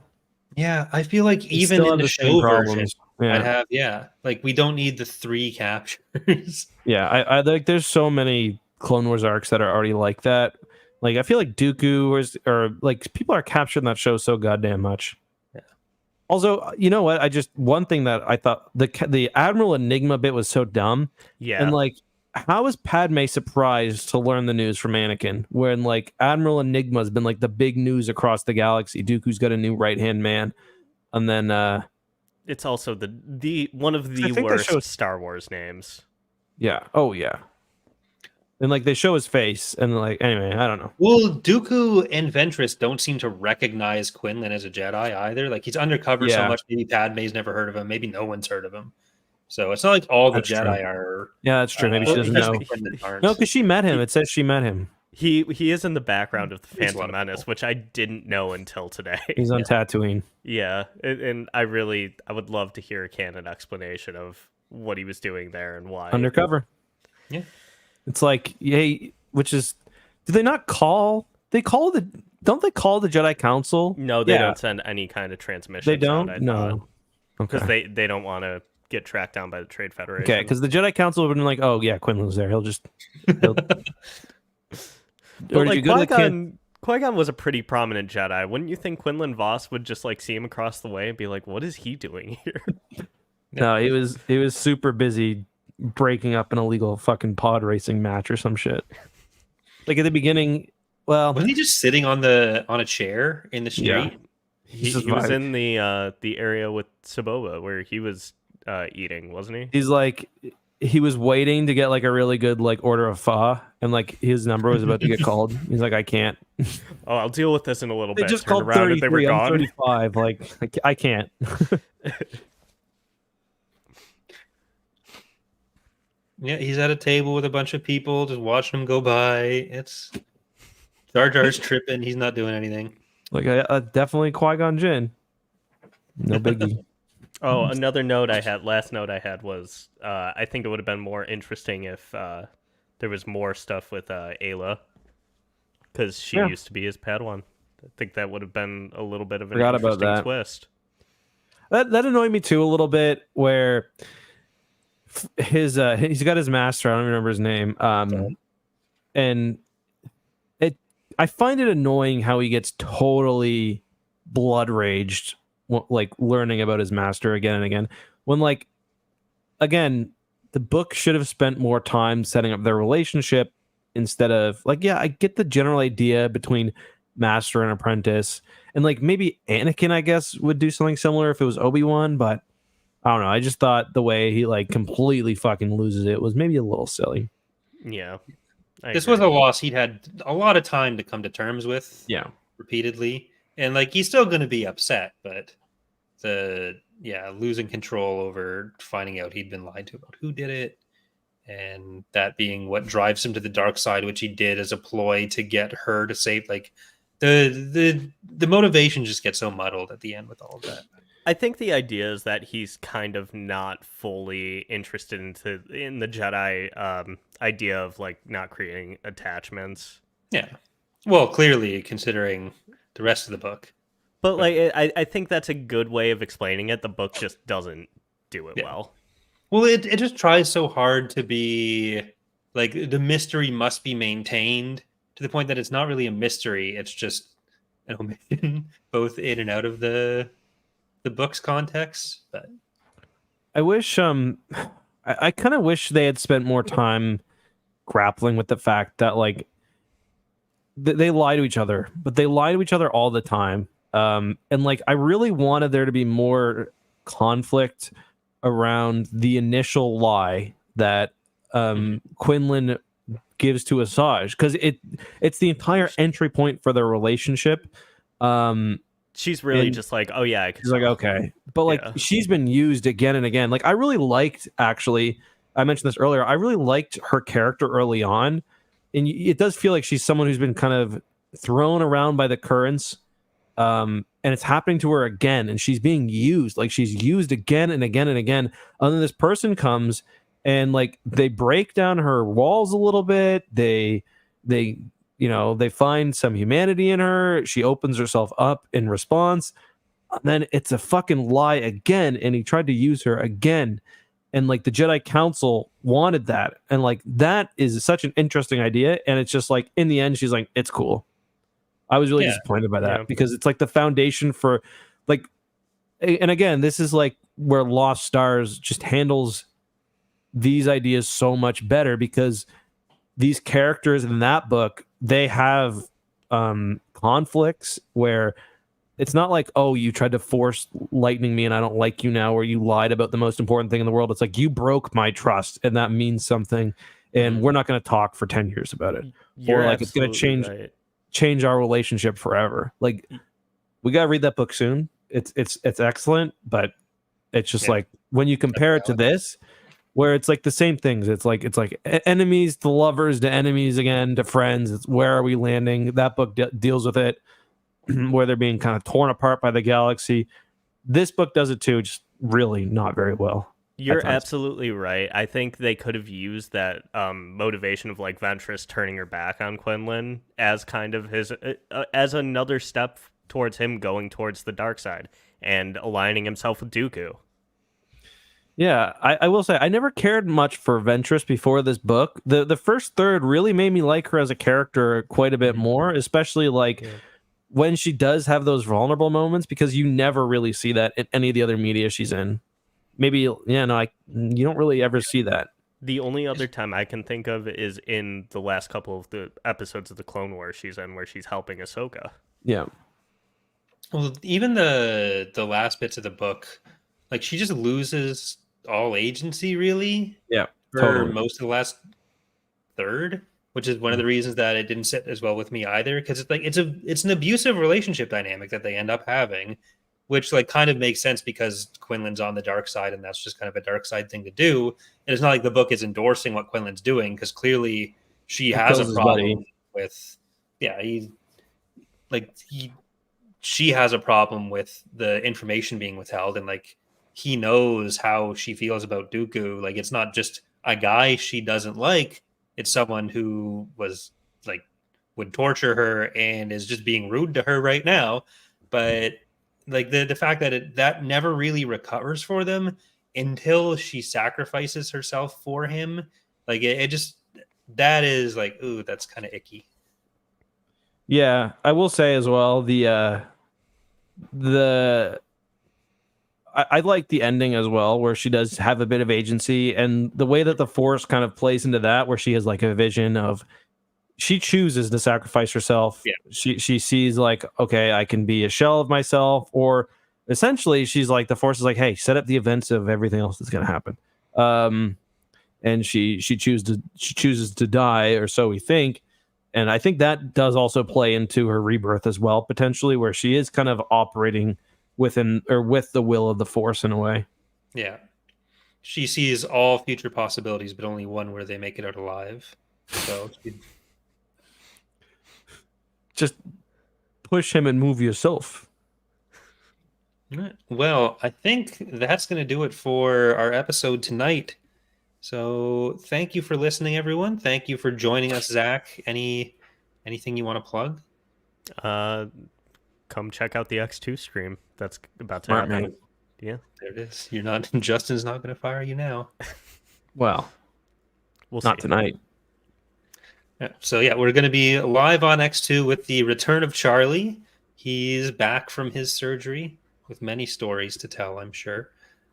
Yeah, I feel like even in the show version, I'd have like we don't need the 3 captures. Yeah, I like. There's so many Clone Wars arcs that are already like that. Like I feel like Dooku or like people are capturing that show so goddamn much. Yeah. Also, you know what? One thing that I thought the Admiral Enigma bit was so dumb. Yeah. And like, how is Padme surprised to learn the news from Anakin when like Admiral Enigma has been like the big news across the galaxy? Dooku's got a new right-hand man, and then it's also the one of the worst Star Wars names. Yeah. Oh yeah. And like they show his face, and like anyway, I don't know. Well, Dooku and Ventress don't seem to recognize Quinlan as a Jedi either. Like he's undercover so much. Maybe Padme's never heard of him. Maybe no one's heard of him. So it's not like all the Jedi are. Yeah, that's true. Maybe she doesn't know. No, because she met him. It says she met him. He is in the background of the Phantom Menace, which I didn't know until today. He's on Tatooine. Yeah, and I would love to hear a canon explanation of what he was doing there and why. Undercover. Yeah. It's like, hey, which is, do they not call? Don't they call the Jedi Council? No, they don't send any kind of transmission. They don't. No, because they don't want to get tracked down by the Trade Federation. Okay, because the Jedi Council would have been like, oh yeah, Quinlan's there. He'll But like Qui-Gon was a pretty prominent Jedi. Wouldn't you think Quinlan Vos would just like see him across the way and be like, "What is he doing here?" No, he was super busy breaking up an illegal fucking pod racing match or some shit. Like at the beginning, well, wasn't he just sitting on a chair in the street? Yeah. He was in the area with Saboba where he was eating, wasn't he? He's like, he was waiting to get like a really good like order of pho, and like his number was about to get called. He's like, I can't. Oh, I'll deal with this in a little bit. They just called 33. I'm 35. Like I can't. Yeah, he's at a table with a bunch of people, just watching him go by. It's Jar Jar's tripping. He's not doing anything. Like definitely Qui-Gon Jinn. No biggie. Oh, another note I had. Last note I had was I think it would have been more interesting if there was more stuff with Ayla, because she used to be his Padawan. I think that would have been a little bit of an interesting twist. That annoyed me too a little bit. Where he's got his master. I don't remember his name. And I find it annoying how he gets totally blood raged like learning about his master again and again. When like again, the book should have spent more time setting up their relationship instead of like, yeah, I get the general idea between master and apprentice, and like maybe Anakin, I guess, would do something similar if it was Obi-Wan, but I don't know. I just thought the way he like completely fucking loses it was maybe a little silly. Yeah. This was a loss he'd had a lot of time to come to terms with. Yeah. Repeatedly, and like he's still going to be upset, but losing control over finding out he'd been lied to about who did it, and that being what drives him to the dark side, which he did as a ploy to get her to save. Like the motivation just gets so muddled at the end with all of that. I think the idea is that he's kind of not fully interested in the Jedi idea of like not creating attachments. Yeah, well, clearly considering the rest of the book, but like I think that's a good way of explaining it. The book just doesn't do it well. Well, it just tries so hard to be like the mystery must be maintained to the point that it's not really a mystery. It's just an omission, both in and out of the book's context. But I wish I kind of wish they had spent more time grappling with the fact that like they lie to each other, but they lie to each other all the time. And like I really wanted there to be more conflict around the initial lie that Quinlan gives to Asajj, because it's the entire entry point for their relationship. She's really just like, oh yeah, she's like, okay, but like she's been used again and again. Like I really liked, actually, I mentioned this earlier, I really liked her character early on, and it does feel like she's someone who's been kind of thrown around by the currents, and it's happening to her again, and she's being used, like she's used again and again and again. And then this person comes and like they break down her walls a little bit. They they find some humanity in her. She opens herself up in response. And then it's a fucking lie again. And he tried to use her again. And like the Jedi Council wanted that. And like that is such an interesting idea. And it's just like in the end, she's like, it's cool. I was really disappointed by that because it's like the foundation for like, and again, this is like where Lost Stars just handles these ideas so much better, because these characters in that book, they have conflicts where it's not like, oh, you tried to force lightning me and I don't like you now, or you lied about the most important thing in the world. It's like you broke my trust and that means something, and we're not going to talk for 10 years about it. You're or like it's going to change our relationship forever. Like we got to read that book soon. It's excellent, but it's just like when you compare it to this, where it's like the same things. It's like enemies to lovers to enemies again to friends. It's where are we landing? That book deals with it, where they're being kind of torn apart by the galaxy. This book does it too, just really not very well. You're absolutely right. I think they could have used that motivation of like Ventress turning her back on Quinlan as kind of his as another step towards him going towards the dark side and aligning himself with Dooku. Yeah, I will say I never cared much for Ventress before this book. The first third really made me like her as a character quite a bit more, especially like when she does have those vulnerable moments, because you never really see that in any of the other media she's in. Maybe, you don't really ever see that. The only other time I can think of is in the last couple of the episodes of the Clone Wars she's in, where she's helping Ahsoka. Yeah. Well, even the last bits of the book, like she just loses all agency, really. Yeah, for most of the last third, which is one of the reasons that it didn't sit as well with me either, because it's like it's an abusive relationship dynamic that they end up having, which like kind of makes sense because Quinlan's on the dark side, and that's just kind of a dark side thing to do. And it's not like the book is endorsing what Quinlan's doing, because clearly she has a problem with she has a problem with the information being withheld, and like he knows how she feels about Dooku. Like it's not just a guy she doesn't like, it's someone who was like would torture her and is just being rude to her right now. But like the fact that that never really recovers for them until she sacrifices herself for him, like it just, that is like, ooh, that's kind of icky. Yeah, I will say as well, the I like the ending as well, where she does have a bit of agency, and the way that the Force kind of plays into that, where she has like a vision of she chooses to sacrifice herself. Yeah. She sees like, okay, I can be a shell of myself, or essentially she's like, the Force is like, hey, set up the events of everything else that's going to happen. And she chooses to die, or so we think. And I think that does also play into her rebirth as well, potentially, where she is kind of operating within or with the will of the Force in a way. Yeah. She sees all future possibilities, but only one where they make it out alive. So Just push him and move yourself. well, I think that's going to do it for our episode tonight. So thank you for listening, everyone. Thank you for joining us, Zach. Anything you want to plug? Come check out the X2 stream. That's about to Smart happen. man. Yeah, There it is. You're not Justin's not going to fire you now. Well, we'll not see. tonight. Yeah. So yeah, we're going to be live on X2 with the return of Charlie. He's back from his surgery with many stories to tell, I'm sure.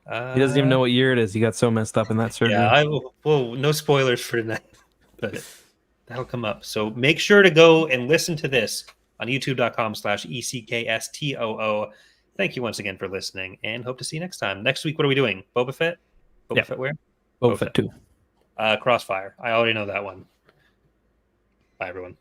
He doesn't even know what year it is. He got so messed up in that surgery. Yeah, I will. Well, no spoilers for tonight, but that'll come up. So make sure to go and listen to this on youtube.com/ECKSTOO. Thank you once again for listening, and hope to see you next time. Next week, what are we doing? Boba Fett? Yeah. Fett where? Boba Fett 2. Crossfire. I already know that one. Bye, everyone.